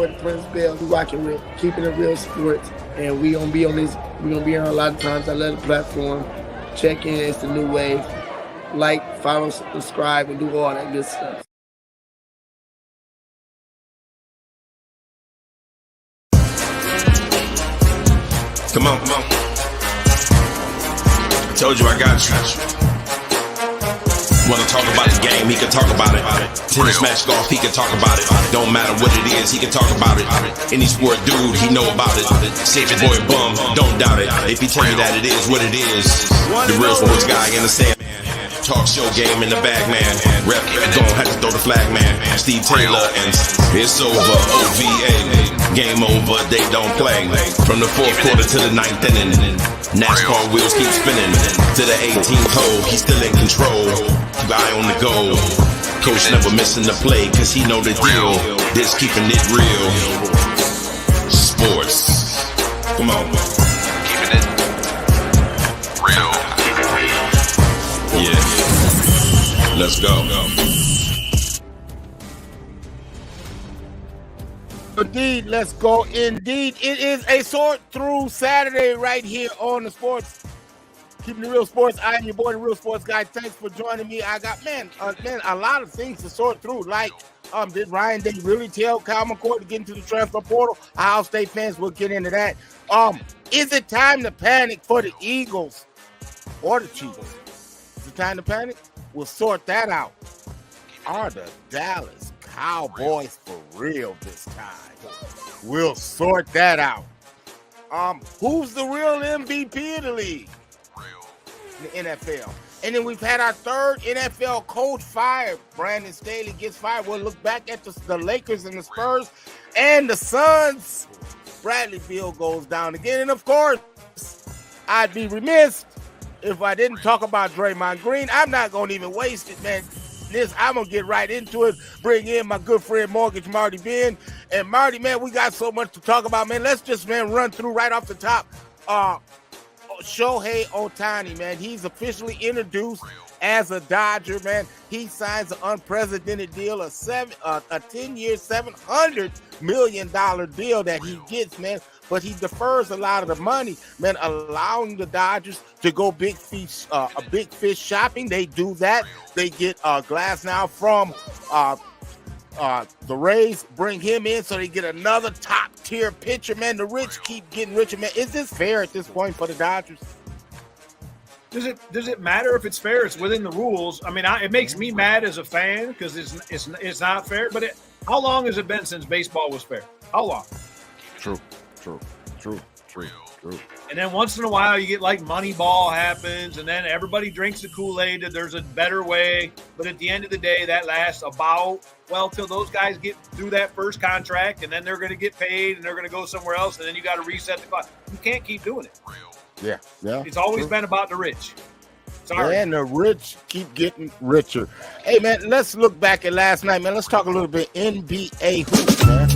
with Prince Bell. We rocking with Keeping It Real Sports, and we gonna be on this. We gonna be on a lot of times. I love the platform. Check in. It's the new wave. Like, follow, subscribe, and do all that good stuff. Come on. I told you I got you. Wanna talk about the game, he can talk about it. Tennis match, golf, he can talk about it. Don't matter what it is, he can talk about it. Any sport dude, he know about it. Save your boy bum, don't doubt it. If he tell you that it is what it is, the real sports guy in the sand. Talk show game in the bag, man. Rep, don't have to throw the flag, man. Steve Taylor, and it's over. OVA, game over, they don't play. From the fourth quarter to the ninth inning, NASCAR wheels keep spinning. To the 18th hole, he's still in control. Guy on the go. Coach never missing the play, cause he know the deal. This keeping it real. Sports. Come on. Keeping it real. Yeah. Let's go. Indeed, let's go. Indeed, it is a sort through Saturday right here on the Sports. Keeping the Real Sports. I am your boy, the Real Sports Guy. Thanks for joining me. I got, a lot of things to sort through. Like, did Ryan Day really tell Kyle McCord to get into the transfer portal? Ohio State fans will get into that. Is it time to panic for the Eagles or the Chiefs? Is it time to panic? We'll sort that out. Are the Dallas Cowboys for real this time? We'll sort that out. Who's the real MVP of the league? The NFL. And then we've had our third NFL coach fired. Brandon Staley gets fired. We'll look back at the Lakers and the Spurs and the Suns. Bradley Beal goes down again. And of course, I'd be remiss if I didn't talk about Draymond Green. I'm not going to even waste it, man. I'm going to get right into it. Bring in my good friend Mortgage Marty Ben. And Marty, man, we got so much to talk about, man. Let's just, run through right off the top. Shohei Otahni, man, he's officially introduced as a Dodger, man. He signs an unprecedented deal, a 10-year, $700 million deal that he gets, man. But he defers a lot of the money, man, allowing the Dodgers to go big fish shopping. They do that. They get Glass now from the Rays, bring him in so they get another top-tier pitcher, man. The rich keep getting richer, man. Is this fair at this point for the Dodgers? Does it matter if it's fair? It's within the rules. I mean, it makes me mad as a fan because it's not fair. But how long has it been since baseball was fair? How long? True. And then once in a while you get like Moneyball happens, and then everybody drinks the Kool-Aid that there's a better way. But at the end of the day, that lasts till those guys get through that first contract, and then they're going to get paid, and they're going to go somewhere else, and then you got to reset the clock. You can't keep doing it. Yeah. It's always been about the rich. Sorry. And the rich keep getting richer. Hey, man, let's look back at last night, man. Let's talk a little bit NBA hoops, man.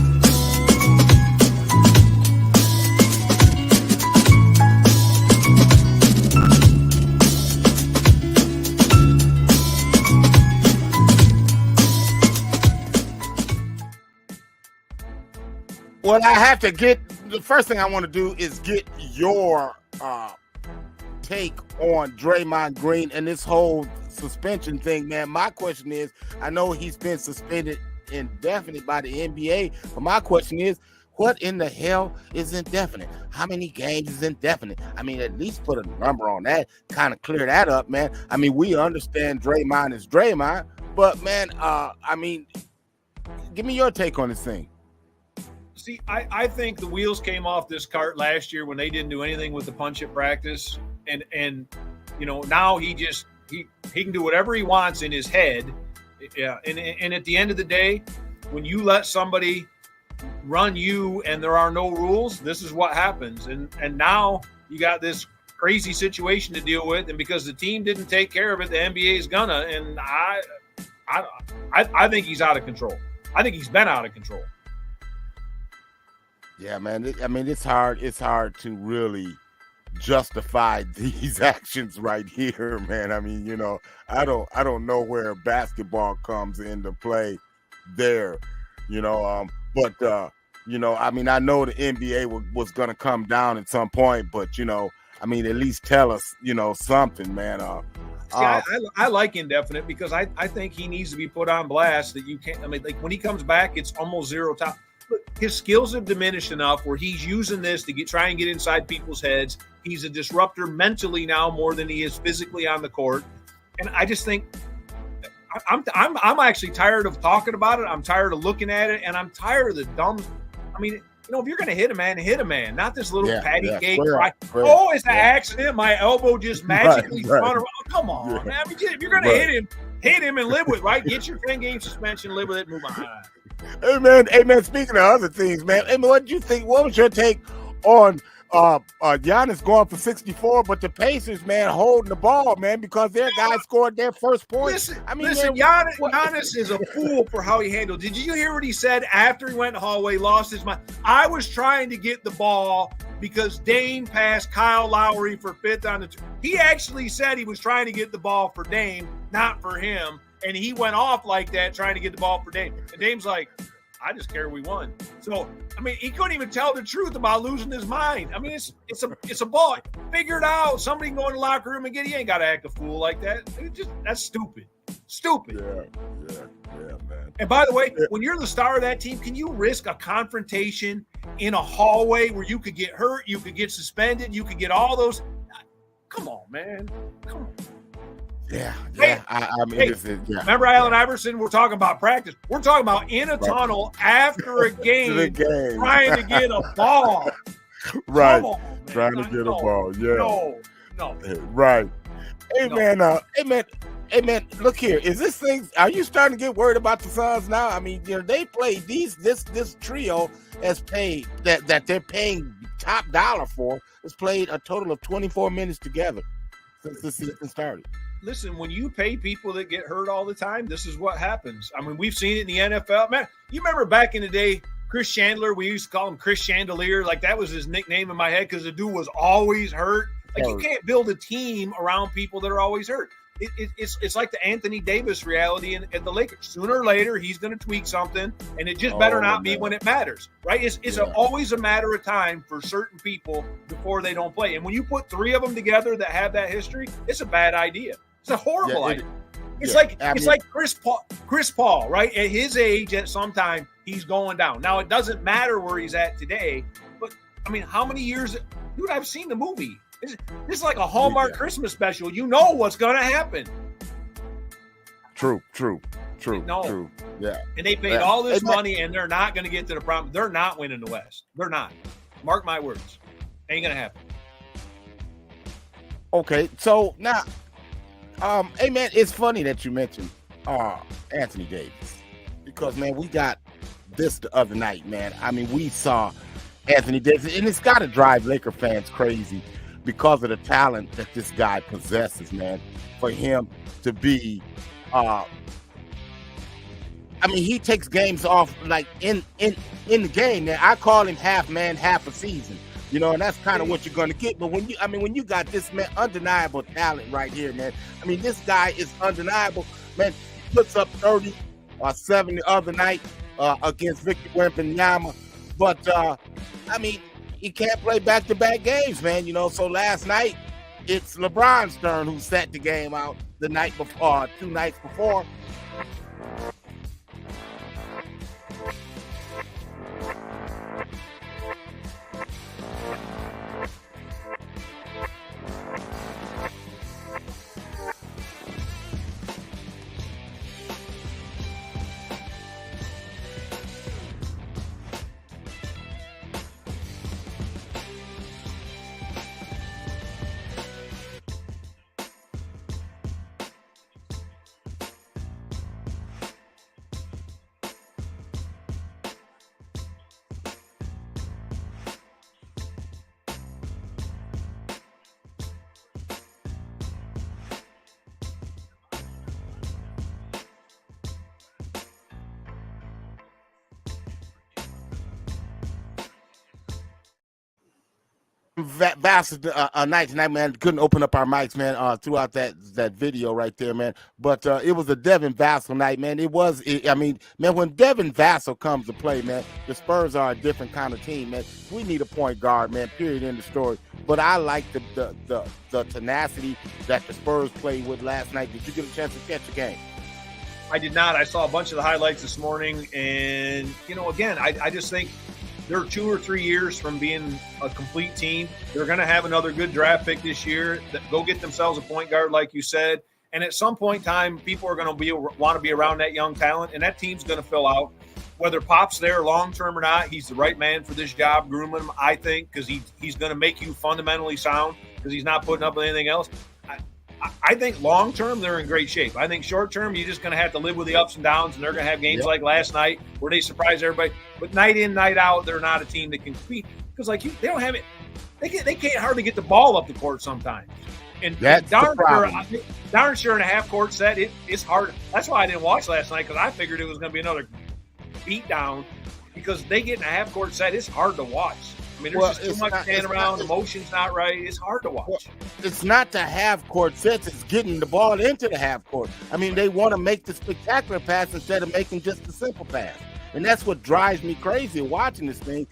Well, I have to the first thing I want to do is get your take on Draymond Green and this whole suspension thing, man. My question is, I know he's been suspended indefinitely by the NBA, but my question is, what in the hell is indefinite? How many games is indefinite? I mean, at least put a number on that, kind of clear that up, man. I mean, we understand Draymond is Draymond, but, man, give me your take on this thing. See, I think the wheels came off this cart last year when they didn't do anything with the punch at practice. And now he can do whatever he wants in his head. Yeah. And at the end of the day, when you let somebody run you and there are no rules, this is what happens. And now you got this crazy situation to deal with. And because the team didn't take care of it, the NBA is gonna. And I think he's out of control. I think he's been out of control. Yeah, man. I mean, it's hard to really justify these actions right here, man. I mean, I don't know where basketball comes into play there, but You know, I mean, I know the NBA was going to come down at some point, but, you know, I mean, at least tell us, you know, something, man. See, I like indefinite because I think he needs to be put on blast that you can't. I mean, like when he comes back, it's almost zero time. But his skills have diminished enough where he's using this to try and get inside people's heads. He's a disruptor mentally now more than he is physically on the court. And I just think I'm actually tired of talking about it. I'm tired of looking at it, and I'm tired of the dumb. I mean, you know, if you're going to hit a man, not this little patty cake. Oh, it's an accident. My elbow just magically spun around. Come on, man. I mean, if you're going to hit him and live with it, right? Get your 10-game suspension, live with it, move on. Hey, man, speaking of other things, man, hey, man, what did you think? What was your take on Giannis going for 64, but the Pacers, man, holding the ball, man, because their guys scored their first point. Listen, Giannis is a fool for how he handled. Did you hear what he said after he went in the hallway, lost his mind? I was trying to get the ball because Dame passed Kyle Lowry for fifth on the two. He actually said he was trying to get the ball for Dame, not for him, and he went off like that trying to get the ball for Dame. And Dame's like, I just care we won. So, I mean, he couldn't even tell the truth about losing his mind. I mean, it's a ball. Figure it out. Somebody can go in the locker room and get. He ain't got to act a fool like that. That's stupid. Stupid. Yeah, man. And by the way, when you're the star of that team, can you risk a confrontation in a hallway where you could get hurt, you could get suspended, you could get all those? Come on, man. Come on. Yeah. I mean, remember Allen Iverson? We're talking about practice. We're talking about in a tunnel after a game, trying to get a ball. Right. On, trying to get a ball. Yeah. No. Right. Hey, man, look here. Is this thing, are you starting to get worried about the Suns now? I mean, you know, they played this trio has paid that they're paying top dollar for, has played a total of 24 minutes together since the season started. Listen, when you pay people that get hurt all the time, this is what happens. I mean, we've seen it in the NFL. Man, you remember back in the day, Chris Chandler, we used to call him Chris Chandelier. Like, that was his nickname in my head because the dude was always hurt. Like, you can't build a team around people that are always hurt. It's like the Anthony Davis reality at the Lakers. Sooner or later, he's going to tweak something, and it just better not be when it matters, right? It's always a matter of time for certain people before they don't play. And when you put three of them together that have that history, it's a bad idea. It's a horrible idea. It's like Chris Paul, right? At his age, at some time, he's going down. Now, it doesn't matter where he's at today, but, I mean, how many years – dude, I've seen the movie. This is like a Hallmark Christmas special. You know what's going to happen. True. No. True. Yeah. And they paid all this money, and they're not going to get to the problem. They're not winning the West. They're not. Mark my words. Ain't going to happen. Okay, so now – hey, man, it's funny that you mentioned Anthony Davis because, man, we got this the other night, man. I mean, we saw Anthony Davis, and it's got to drive Laker fans crazy because of the talent that this guy possesses, man, for him to be I mean, he takes games off like in the game. Now, I call him half man, half a season. You know, and that's kind of what you're going to get. But when you got this, man, undeniable talent right here, man. I mean, this guy is undeniable, man. He puts up 30 or 7 the other night against Victor Wembanyama. But, I mean, he can't play back-to-back games, man. You know, so last night, it's LeBron's turn who sat the game out the night before, 2 nights before. vast night tonight, man. Couldn't open up our mics, man, throughout that video right there, man. But it was a Devin Vassell night, man. I mean, man, when Devin Vassell comes to play, man, the Spurs are a different kind of team, man. We need a point guard, man, period, in the story. But I like the tenacity that the Spurs played with last night. Did you get a chance to catch the game? I did not. I saw a bunch of the highlights this morning, and, again, I just think they're 2 or 3 years from being a complete team. They're going to have another good draft pick this year. Go get themselves a point guard, like you said. And at some point in time, people are going to want to be around that young talent, and that team's going to fill out. Whether Pop's there long-term or not, he's the right man for this job, grooming him, I think, because he's going to make you fundamentally sound because he's not putting up with anything else. I think long-term, they're in great shape. I think short-term, you're just going to have to live with the ups and downs, and they're going to have games like last night where they surprise everybody. But night in, night out, they're not a team that can compete because, they don't have it. They can't hardly get the ball up the court sometimes. And that's darn sure in a half-court set, it's hard. That's why I didn't watch last night, because I figured it was going to be another beatdown, because they get in a half-court set, it's hard to watch. I mean, there's just too much standing around. The motion's not right. It's hard to watch. It's not the half-court sets. It's getting the ball into the half-court. I mean, they want to make the spectacular pass instead of making just the simple pass. And that's what drives me crazy watching this thing.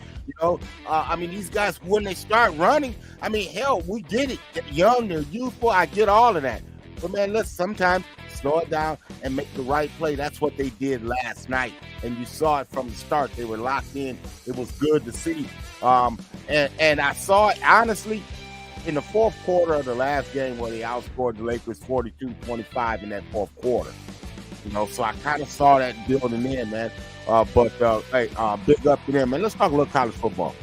I mean, these guys, when they start running, I mean, hell, we get it. They're young, they're youthful. I get all of that. But, man, let's sometimes slow it down and make the right play. That's what they did last night. And you saw it from the start. They were locked in. It was good to see. And I saw it, honestly, in the fourth quarter of the last game where they outscored the Lakers 42-25 in that fourth quarter. So I kind of saw that building in, man. But hey, big up to them, man. Let's talk a little college football.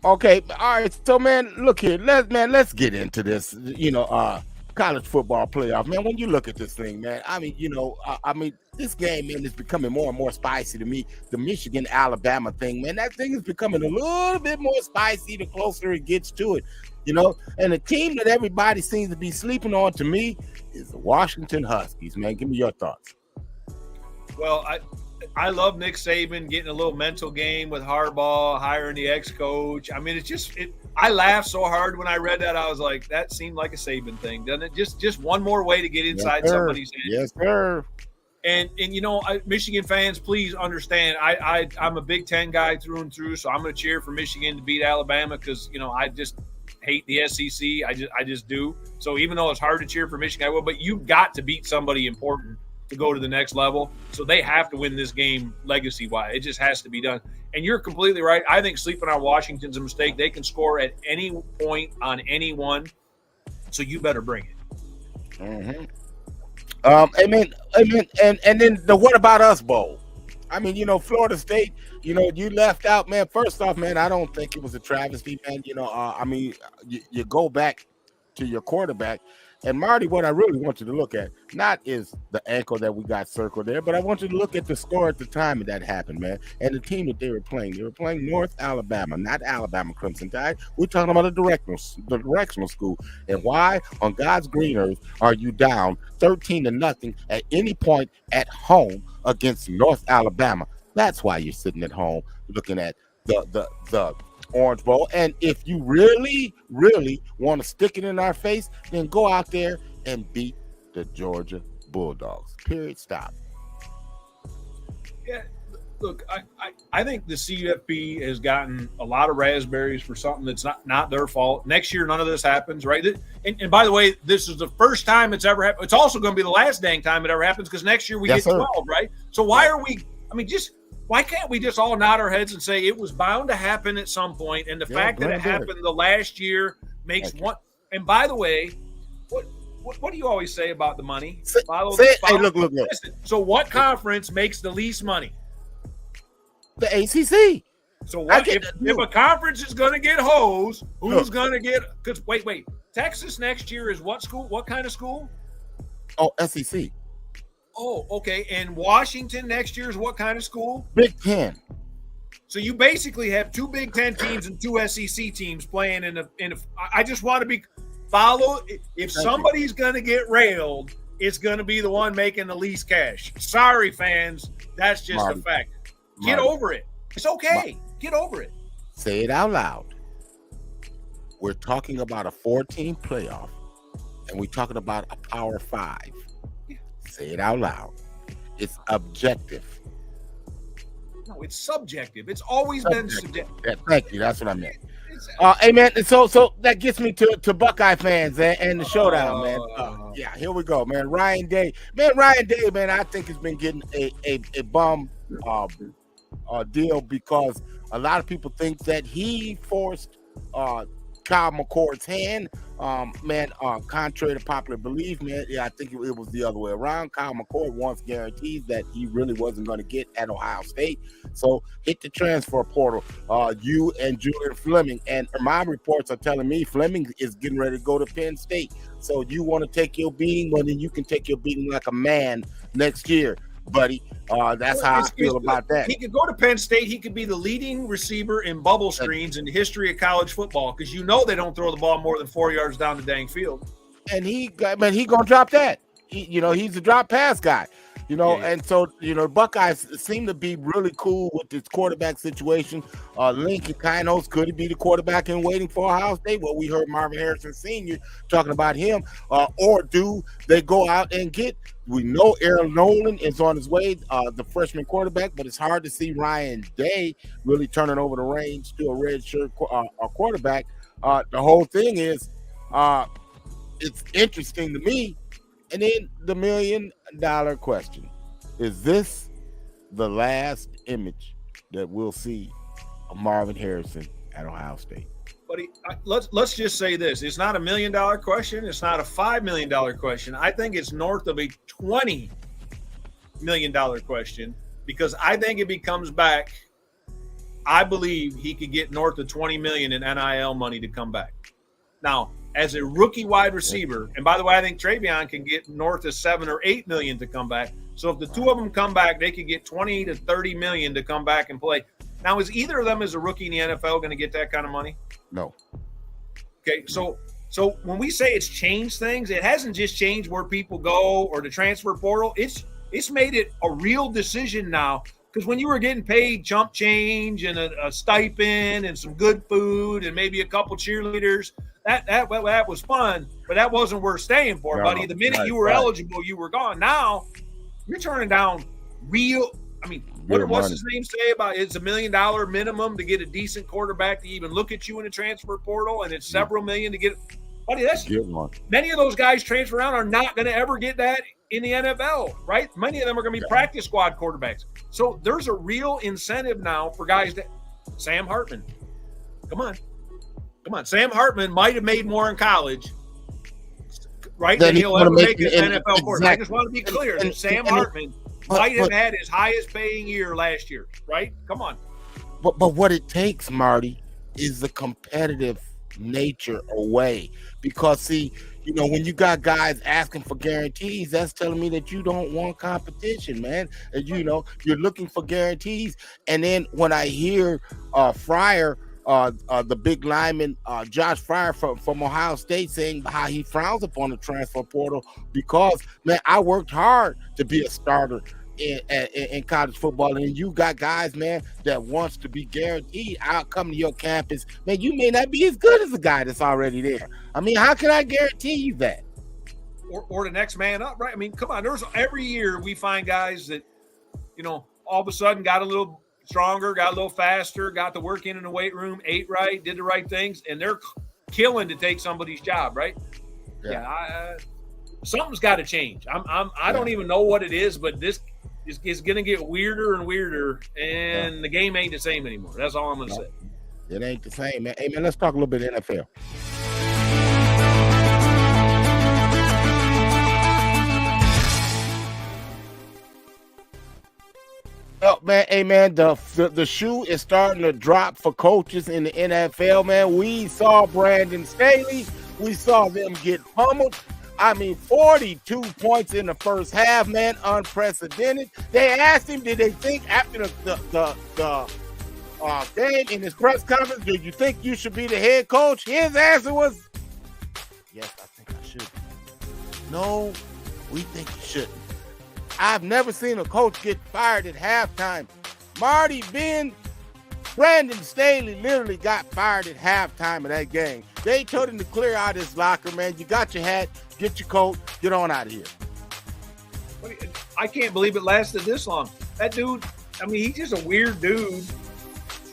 Okay, all right. So, man, look here. Let's get into this. College football playoff, man. When you look at this thing, man, I mean, this game, man, is becoming more and more spicy to me. The Michigan-Alabama thing, man, that thing is becoming a little bit more spicy the closer it gets to it. And the team that everybody seems to be sleeping on, to me, is the Washington Huskies, man. Give me your thoughts. Well, I love Nick Saban getting a little mental game with Harbaugh, hiring the ex-coach. I mean, I laughed so hard when I read that. I was like, that seemed like a Saban thing, doesn't it? Just one more way to get inside somebody's head. Yes, sir. And Michigan fans, please understand, I'm a Big Ten guy through and through, so I'm going to cheer for Michigan to beat Alabama because, I just hate the SEC. I just do. So even though it's hard to cheer for Michigan, I will. But you've got to beat somebody important to go to the next level. So they have to win this game legacy-wise. It just has to be done. And you're completely right. I think sleeping on Washington's a mistake. They can score at any point on anyone, so you better bring it. Mm-hmm. Amen. And then the What About Us Bowl. I mean, Florida State, you left out, man. First off, man, I don't think it was a travesty, man. I mean, you go back to your quarterback. And Marty, what I really want you to look at, not is the ankle that we got circled there, but I want you to look at the score at the time that happened, man, and the team that they were playing. They were playing North Alabama, not Alabama Crimson Tide. We're talking about the directional school. And why on God's green earth are you down 13-0 at any point at home against North Alabama? That's why you're sitting at home looking at the Orange Bowl. And if you really, really want to stick it in our face, then go out there and beat the Georgia Bulldogs. Period. Stop. Yeah, look, I think the CFP has gotten a lot of raspberries for something that's not their fault. Next year, none of this happens, right? And by the way, this is the first time it's ever happened. It's also going to be the last dang time it ever happens because next year we get 12, right? So why are we – I mean, why can't we just all nod our heads and say it was bound to happen at some point, and the fact that it happened the last year makes one. And by the way, what do you always say about the money? Hey, look. Listen, so what conference makes the least money? The ACC. So what if a conference is going to get hosed? Who's going to get? Because wait, Texas next year is what school? What kind of school? Oh, SEC. Oh, okay. And Washington next year is what kind of school? Big Ten. So you basically have 2 Big Ten teams and 2 SEC teams playing in a. I just want to be follow. If somebody's going to get railed, it's going to be the one making the least cash. Sorry, fans. That's just a fact. Get over it. It's okay. Get over it. Say it out loud. We're talking about a 4-team playoff, and we're talking about a Power 5. Say it out loud. It's objective. No, it's subjective. It's always been subjective. Yeah, thank you. That's what I meant. Hey, man. So that gets me to Buckeye fans and the showdown, man. Yeah, here we go, man. Ryan Day. Man, I think has been getting a bum deal because a lot of people think that he forced Kyle McCord's hand. Contrary to popular belief, man, I think it was the other way around. Kyle McCord wants guarantees that he really wasn't going to get at Ohio State. So hit the transfer portal. You and Julian Fleming, and my reports are telling me Fleming is getting ready to go to Penn State. So you want to take your beating, well, then you can take your beating like a man next year, buddy. That's how I feel about that. He could go to Penn State. He could be the leading receiver in bubble screens in the history of college football because they don't throw the ball more than 4 yards down the dang field. And he gonna drop that. He's a drop pass guy. And so, Buckeyes seem to be really cool with this quarterback situation. Lincoln Kinos, could he be the quarterback in waiting for Ohio State? Well, we heard Marvin Harrison Sr. talking about him. Or do they go out and get, we know Aaron Nolan is on his way, the freshman quarterback, but it's hard to see Ryan Day really turning over the reins to a redshirt quarterback. The whole thing is, it's interesting to me. And then the $1 million question: is this the last image that we'll see of Marvin Harrison at Ohio State? Buddy, let's just say this: it's not $1 million question. It's not a $5 million question. I think it's north of a $20 million question because I think if he comes back, I believe he could get north of $20 million in NIL money to come back. Now, as a rookie wide receiver, and by the way, I think Travion can get north of $7 or $8 million to come back. So if the two of them come back, they could get $20 to $30 million to come back and play. Now, is either of them as a rookie in the NFL going to get that kind of money? No. Okay, so when we say it's changed things, it hasn't just changed where people go or the transfer portal. It's made it a real decision now. Because when you were getting paid chump change and a stipend and some good food and maybe a couple cheerleaders, that was fun, but that wasn't worth staying for, buddy. The minute you were eligible, you were gone. Now you're turning down real. I mean, what's his name say about it's $1 million minimum to get a decent quarterback to even look at you in the transfer portal, and it's several million to get. Buddy, that's many of those guys transfer around are not going to ever get that in the NFL, right? Many of them are going to be practice squad quarterbacks. So there's a real incentive now for guys that Sam Hartman. Come on. Sam Hartman might have made more in college, right, than he'll ever make as an NFL quarterback. I just want to be clear that Sam Hartman might have had his highest paying year last year, right? Come on. But what it takes, Marty, is the competitive nature away. Because, see, when you got guys asking for guarantees, that's telling me that you don't want competition, man. And, you're looking for guarantees. And then when I hear Fryer, the big lineman, Josh Fryer from Ohio State, saying how he frowns upon the transfer portal because, man, I worked hard to be a starter in college football, and you got guys, man, that wants to be guaranteed. I'll come to your campus, man. You may not be as good as the guy that's already there. I mean, how can I guarantee you that? Or the next man up, right? I mean, come on. There's every year we find guys that, all of a sudden got a little stronger, got a little faster, got to work in the weight room, ate right, did the right things, and they're killing to take somebody's job, right? Something's got to change. I don't even know what it is, but this is going to get weirder and weirder, and the game ain't the same anymore. That's all I'm going to say. It ain't the same, man. Hey, man, let's talk a little bit of NFL. Oh, man, hey, man, the shoe is starting to drop for coaches in the NFL, man. We saw Brandon Staley. We saw them get pummeled. 42 points in the first half, man, unprecedented. They asked him, did they think after the game in his press conference, "Do you think you should be the head coach?" His answer was, "Yes, I think I should." No, we think you shouldn't. I've never seen a coach get fired at halftime. Marty, Brandon Staley literally got fired at halftime of that game. They told him to clear out his locker, man. You got your hat, get your coat, get on out of here. I can't believe it lasted this long. That dude, I mean, he's just a weird dude,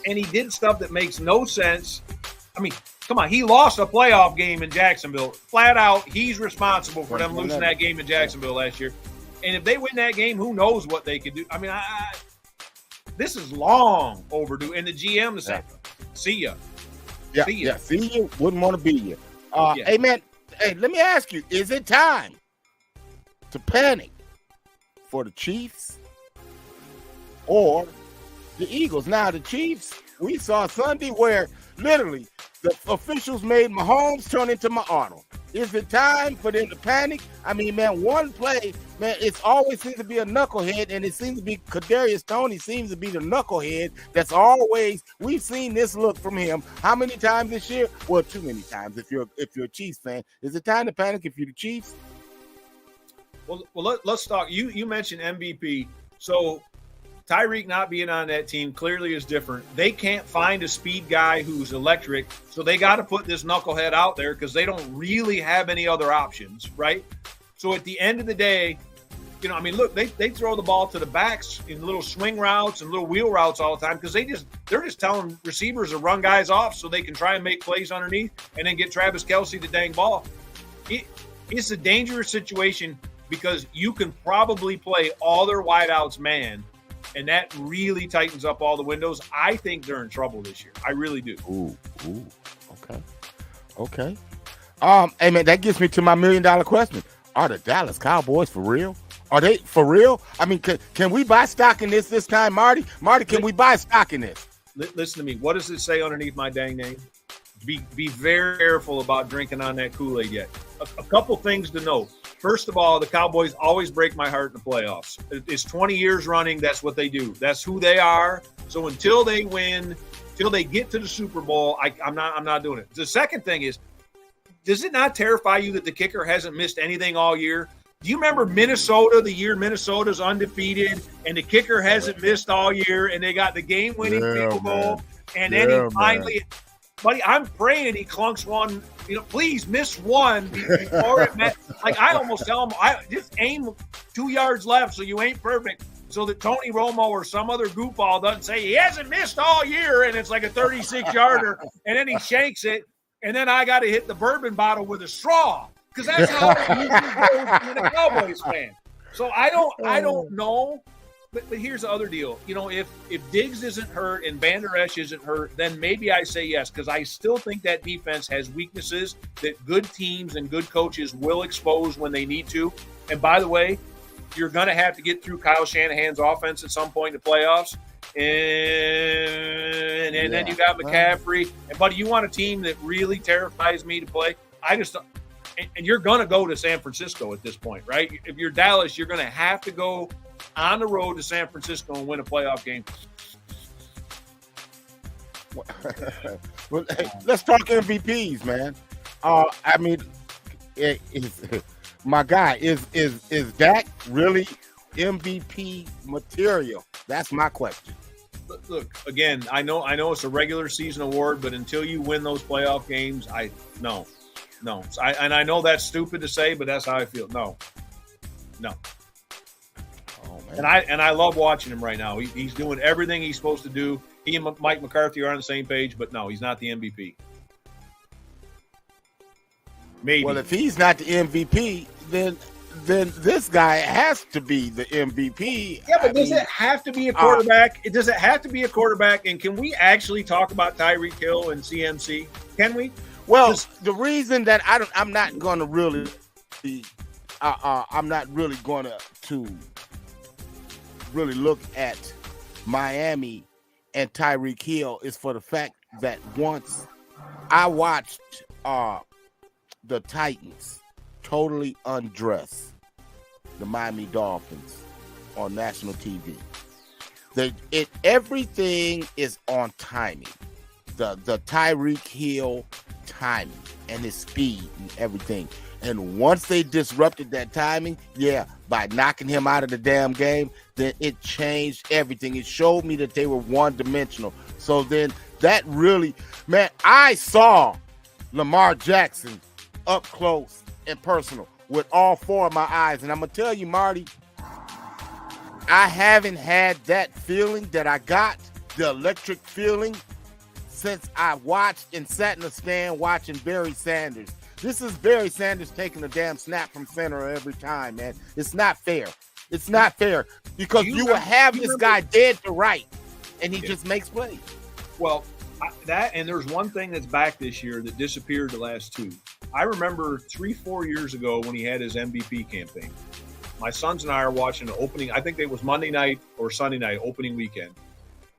and he did stuff that makes no sense. I mean, come on, he lost a playoff game in Jacksonville. Flat out, he's responsible for them losing that game in Jacksonville last year. And if they win that game, who knows what they could do. I mean, this is long overdue. And the GM is saying, "See ya." Yeah, see ya. See you. Wouldn't want to be you. Hey, man, let me ask you, is it time to panic for the Chiefs or the Eagles? Now, the Chiefs, we saw Sunday where literally the officials made Mahomes turn into my Arnold. Is it time for them to panic? I mean, man, one play, man, it's always seems to be a knucklehead, and it seems to be Kadarius Toney seems to be the knucklehead that's always, we've seen this look from him. How many times this year? Well, too many times if you're a Chiefs fan. Is it time to panic if you're the Chiefs? Well, let's talk. You mentioned MVP. So Tyreek not being on that team clearly is different. They can't find a speed guy who's electric, so they got to put this knucklehead out there because they don't really have any other options, right? So at the end of the day, you know, I mean, look, they throw the ball to the backs in little swing routes and little wheel routes all the time because they're just telling receivers to run guys off so they can try and make plays underneath and then get Travis Kelce the dang ball. It's a dangerous situation because you can probably play all their wideouts man, and that really tightens up all the windows. I think they're in trouble this year. I really do. Ooh, okay. Hey man, that gets me to my $1 million question. Are the Dallas Cowboys for real? Are they for real? I mean, can we buy stock in this time, Marty? Marty, can we buy stock in this? Listen to me. What does it say underneath my dang name? Be very careful about drinking on that Kool-Aid yet. A couple things to note. First of all, the Cowboys always break my heart in the playoffs. It's 20 years running. That's what they do. That's who they are. So until they win, till they get to the Super Bowl, I'm not doing it. The second thing is, does it not terrify you that the kicker hasn't missed anything all year? Do you remember Minnesota, the year Minnesota's undefeated, and the kicker hasn't missed all year, and they got the game-winning field goal, and then he finally – buddy, I'm praying he clunks one. You know, please miss one before it met. Like, I almost tell him, just aim 2 yards left so you ain't perfect, so that Tony Romo or some other goofball doesn't say he hasn't missed all year, and it's like a 36-yarder, and then he shanks it, and then I got to hit the bourbon bottle with a straw because that's how it usually goes when a Cowboys fan. So I don't know. But here's the other deal. You know, if Diggs isn't hurt and Van Der Esch isn't hurt, then maybe I say yes, because I still think that defense has weaknesses that good teams and good coaches will expose when they need to. And by the way, you're going to have to get through Kyle Shanahan's offense at some point in the playoffs. And then you got McCaffrey. And, buddy, you want a team that really terrifies me to play? And you're going to go to San Francisco at this point, right? If you're Dallas, you're going to have to go on the road to San Francisco and win a playoff game. Well, let's talk MVPs, man. I mean, my guy, is Dak really MVP material? That's my question. Look, again, I know it's a regular season award, but until you win those playoff games, no. I know that's stupid to say, but that's how I feel. No. Oh, man. And I love watching him right now. He's doing everything he's supposed to do. He and Mike McCarthy are on the same page, but no, he's not the MVP. Maybe. Well, if he's not the MVP, then this guy has to be the MVP. Yeah, but does it have to be a quarterback? Does it have to be a quarterback? And can we actually talk about Tyreek Hill and CMC? Can we? Well, the reason that I'm not going to really look at Miami and Tyreek Hill is for the fact that once I watched the Titans totally undress the Miami Dolphins on national TV. Everything is on timing. The Tyreek Hill timing and his speed and everything. And once they disrupted that timing, by knocking him out of the damn game, then it changed everything. It showed me that they were one-dimensional. So then that really, man, I saw Lamar Jackson up close and personal with all four of my eyes. And I'm going to tell you, Marty, I haven't had that feeling that I got, the electric feeling, since I watched and sat in the stand watching Barry Sanders. This is Barry Sanders taking a damn snap from center every time, man. It's not fair. It's not fair because you will have this guy dead to right, and he just makes plays. Well, and there's one thing that's back this year that disappeared the last two. I remember 3-4 years ago when he had his MVP campaign. My sons and I are watching the opening. I think it was Monday night or Sunday night, opening weekend.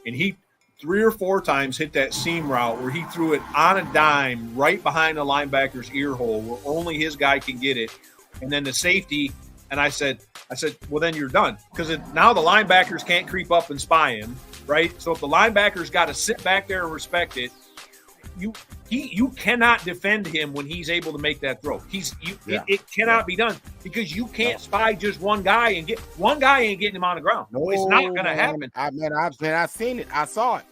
And he 3 or 4 times hit that seam route where he threw it on a dime right behind the linebacker's ear hole where only his guy can get it. And then the safety, and I said, well, then you're done. Because now the linebackers can't creep up and spy him, right? So if the linebackers got to sit back there and respect it, you cannot defend him when he's able to make that throw. It cannot be done because you can't spy just one guy and get one guy ain't getting him on the ground. No, it's not going to happen. I've seen it. I saw it.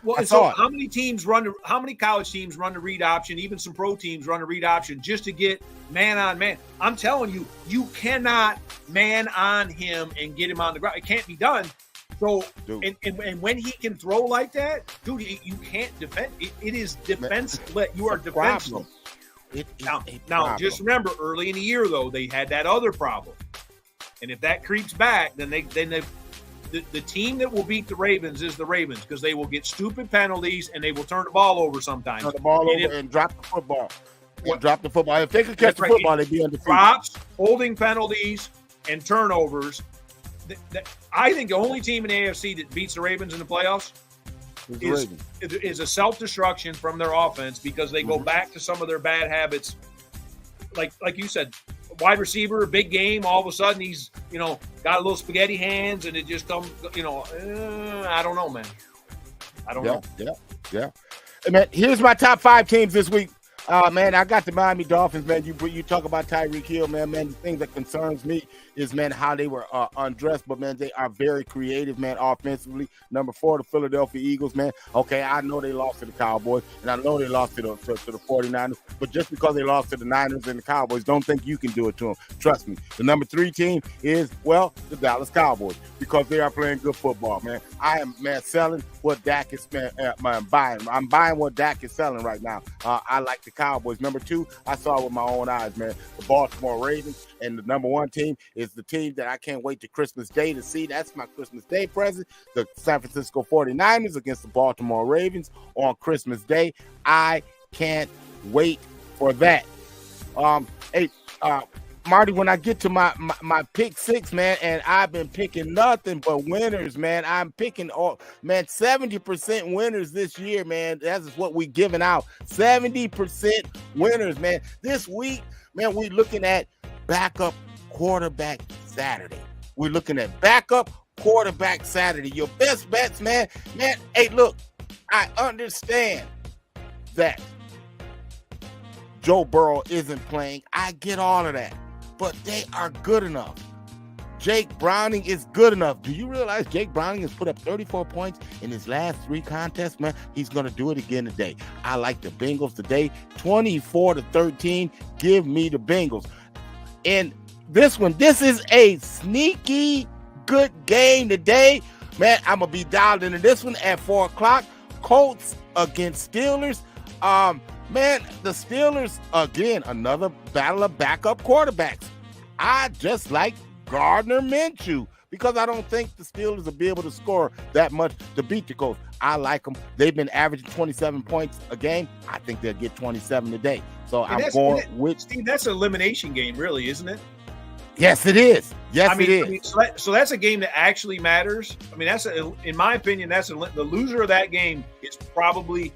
Well, so how many college teams run the read option? Even some pro teams run the read option just to get man on man. I'm telling you, you cannot man on him and get him on the ground. It can't be done. So, and when he can throw like that, dude, you can't defend. It is defenseless. You are defenseless. Now, just remember, early in the year, though, they had that other problem. And if that creeps back, then the team that will beat the Ravens is the Ravens because they will get stupid penalties and they will turn the ball over sometimes. Turn the ball over and drop the football. If they could catch the football, they'd be undefeated. Drops, holding penalties, and turnovers. I think the only team in the AFC that beats the Ravens in the playoffs is a self-destruction from their offense because they go back to some of their bad habits. Like you said, wide receiver, big game, all of a sudden he's, got a little spaghetti hands and it just comes, I don't know, man. I don't know. Yeah. Hey, man, here's my top 5 teams this week. Man, I got the Miami Dolphins, man. You talk about Tyreek Hill, man. The thing that concerns me is, man, how they were undressed. But, man, they are very creative, man, offensively. Number 4, the Philadelphia Eagles, man. Okay, I know they lost to the Cowboys, and I know they lost to the 49ers. But just because they lost to the Niners and the Cowboys, don't think you can do it to them. Trust me. The number 3 team is, the Dallas Cowboys because they are playing good football, man. I am, man, selling what Dak is buying. I'm buying what Dak is selling right now. I like the Cowboys. Number 2, I saw it with my own eyes, man. The Baltimore Ravens. And the number 1 team is the team that I can't wait to Christmas Day to see. That's my Christmas Day present. The San Francisco 49ers against the Baltimore Ravens on Christmas Day. I can't wait for that. Marty, when I get to my pick 6, man, and I've been picking nothing but winners, man. I'm picking 70% winners this year, man. That's what we're giving out. 70% winners, man. This week, man, we're looking at backup quarterback Saturday. We're looking at backup quarterback Saturday. Your best bets, man. Man, hey, look, I understand that Joe Burrow isn't playing. I get all of that. But they are good enough. Jake Browning is good enough. Do you realize Jake Browning has put up 34 points in his last 3 contests, man? He's going to do it again today. I like the Bengals today. 24-13. Give me the Bengals. And this is a sneaky good game today. Man, I'm going to be dialed into this one at 4 o'clock. Colts against Steelers. Man, the Steelers, again, another battle of backup quarterbacks. I just like Gardner Minshew because I don't think the Steelers will be able to score that much to beat the Colts. I like them. They've been averaging 27 points a game. I think they'll get 27 today. So I'm going with... Steve, that's an elimination game, really, isn't it? Yes, it is. It is. So that's a game that actually matters. I mean, in my opinion, the loser of that game is probably...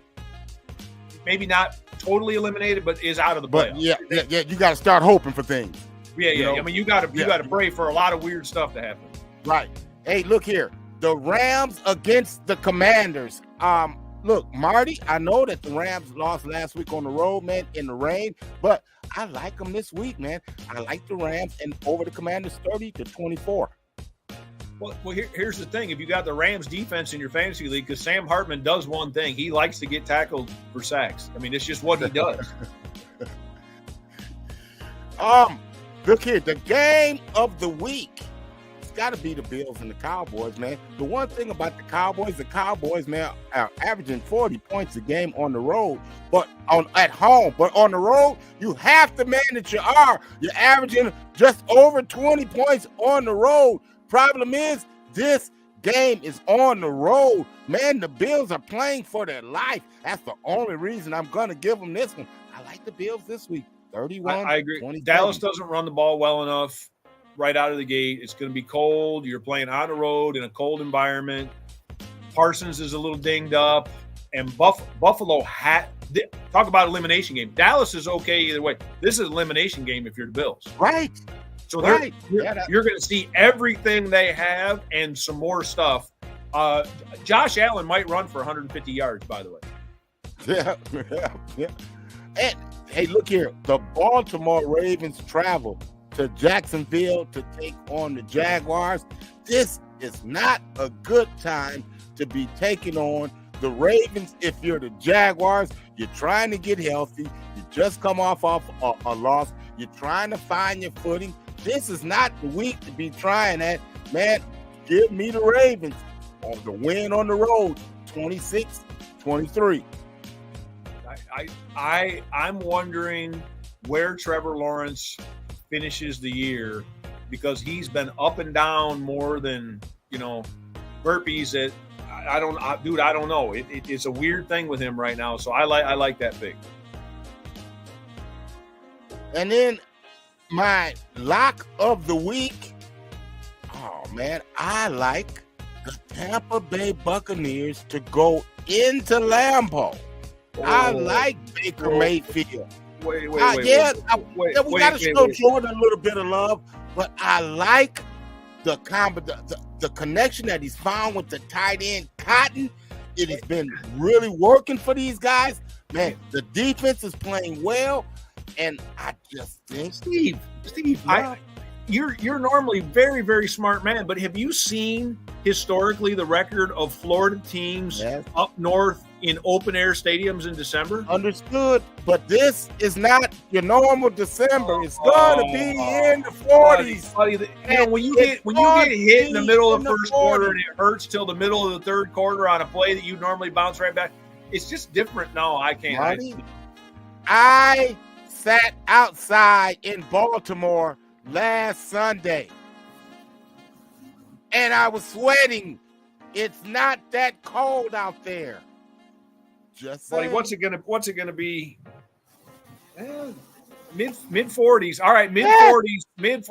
maybe not totally eliminated, but is out of the playoffs. Yeah. You got to start hoping for things. Yeah. I mean, you got to pray for a lot of weird stuff to happen. Right. Hey, look here. the Rams against the Commanders. Look, Marty, I know that the Rams lost last week on the road, man, in the rain, but I like them this week, man. I like the Rams and over the Commanders 30-24. Well, here's the thing. If you got the Rams defense in your fantasy league, because Sam Hartman does one thing. He likes to get tackled for sacks. I mean, it's just what he does. Look here, the game of the week. It's got to be the Bills and the Cowboys, man. The one thing about the Cowboys, man, are averaging 40 points a game on the road, but at home. But on the road, you have to manage your R. You're averaging just over 20 points on the road. Problem is, this game is on the road. Man, the Bills are playing for their life. That's the only reason I'm going to give them this one. I like the Bills this week. 31. I agree. 27. Dallas doesn't run the ball well enough right out of the gate. It's going to be cold. You're playing on the road in a cold environment. Parsons is a little dinged up. And Buffalo talk about elimination game. Dallas is okay either way. This is an elimination game if you're the Bills. Right. So you're going to see everything they have and some more stuff. Josh Allen might run for 150 yards, by the way. Yeah. And, hey, look here. The Baltimore Ravens travel to Jacksonville to take on the Jaguars. This is not a good time to be taking on the Ravens if you're the Jaguars. You're trying to get healthy. You just come off a loss. You're trying to find your footing. This is not the week to be trying that. Man, give me the Ravens on the win on the road, 26-23. I'm wondering where Trevor Lawrence finishes the year, because he's been up and down more than, burpees. I don't know. It's a weird thing with him right now. So I like that pick. And then my lock of the week. Oh man, I like the Tampa Bay Buccaneers to go into Lambeau. I like Baker Mayfield. We got to show Jordan a little bit of love, but I like the connection that he's found with the tight end Cotton. It has been really working for these guys. Man, the defense is playing well, and I just think Steve, you're normally very, very smart man, but have you seen historically the record of Florida teams up north in open air stadiums in December? Understood, but this is not your normal December. It's gonna be in the 40s. Buddy, when you get hit in the middle of the first quarter and it hurts till the middle of the third quarter on a play that you normally bounce right back, it's just different now. I can't. I sat outside in Baltimore last Sunday, and I was sweating. It's not that cold out there. Just saying. Buddy, what's it gonna be? Mid 40s. All right, mid 40s.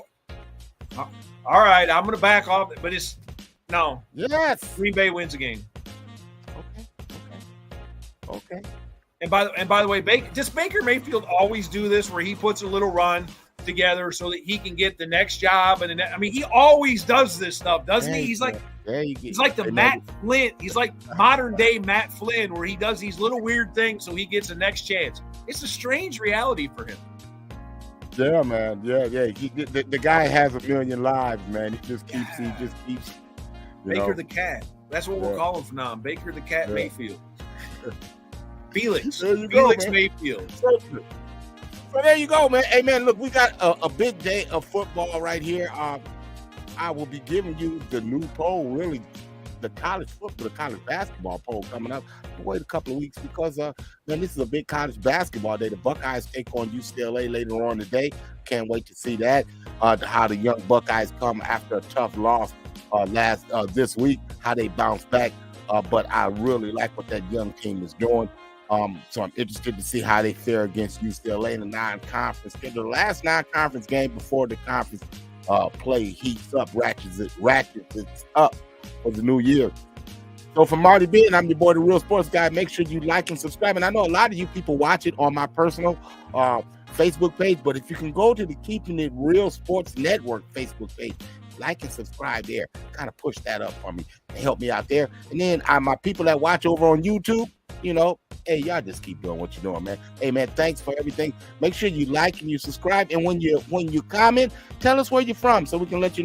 All right, I'm gonna back off, but it's no. Yes. Green Bay wins the game. Okay. And by the way, does Baker Mayfield always do this where he puts a little run together so that he can get the next job? And he always does this stuff, doesn't he? He's like the Matt Flynn. He's like modern day Matt Flynn, where he does these little weird things so he gets the next chance. It's a strange reality for him. Yeah, man. Yeah. The guy has a million lives, man. He just keeps. Baker the Cat. That's what we'll call him from now on. Baker the Cat Mayfield. Felix Mayfield. So there you go, man. Hey, man, look, we got a big day of football right here. I will be giving you the new poll, really, the college basketball poll coming up. We'll wait a couple of weeks because, man, this is a big college basketball day. The Buckeyes take on UCLA later on today. Can't wait to see that, how the young Buckeyes come after a tough loss this week, how they bounce back. But I really like what that young team is doing. So I'm interested to see how they fare against UCLA in the non-conference. The last non-conference game before the conference play heats up, ratchets it up for the new year. So for Marty B, and I'm your boy, the Real Sports Guy, make sure you like and subscribe. And I know a lot of you people watch it on my personal Facebook page, but if you can go to the Keeping It Real Sports Network Facebook page, like and subscribe there. Kind of push that up for me and help me out there. And then my people that watch over on YouTube, you know, hey, y'all just keep doing what you're doing, man. Hey, man, thanks for everything. Make sure you like and you subscribe. And when you comment, tell us where you're from so we can let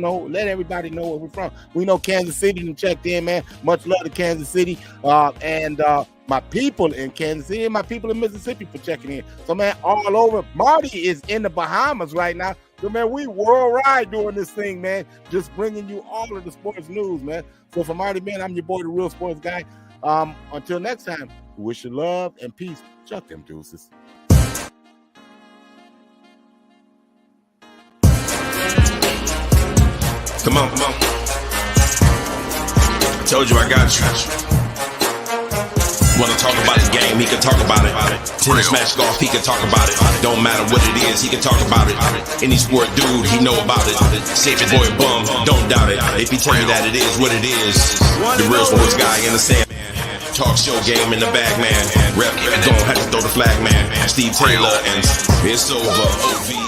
everybody know where we're from. We know Kansas City and checked in, man. Much love to Kansas City. And my people in Kansas City and my people in Mississippi for checking in. So, man, all over. Marty is in the Bahamas right now. So, man, we worldwide doing this thing, man. Just bringing you all of the sports news, man. So, for Marty, man, I'm your boy, the Real Sports Guy. Until next time, wish you love and peace. Chuck them deuces. Come on. I told you I got you. Wanna talk about the game, he can talk about it. Tennis, match, golf, he can talk about it. Don't matter what it is, he can talk about it. Any sport, dude, he know about it. Save your boy bum, don't doubt it. If he tell you that it is what it is, the Real Sports Guy in the sand. Talk show game in the bag, man. Rep, don't have to throw the flag, man. Steve Taylor, and it's over. OV.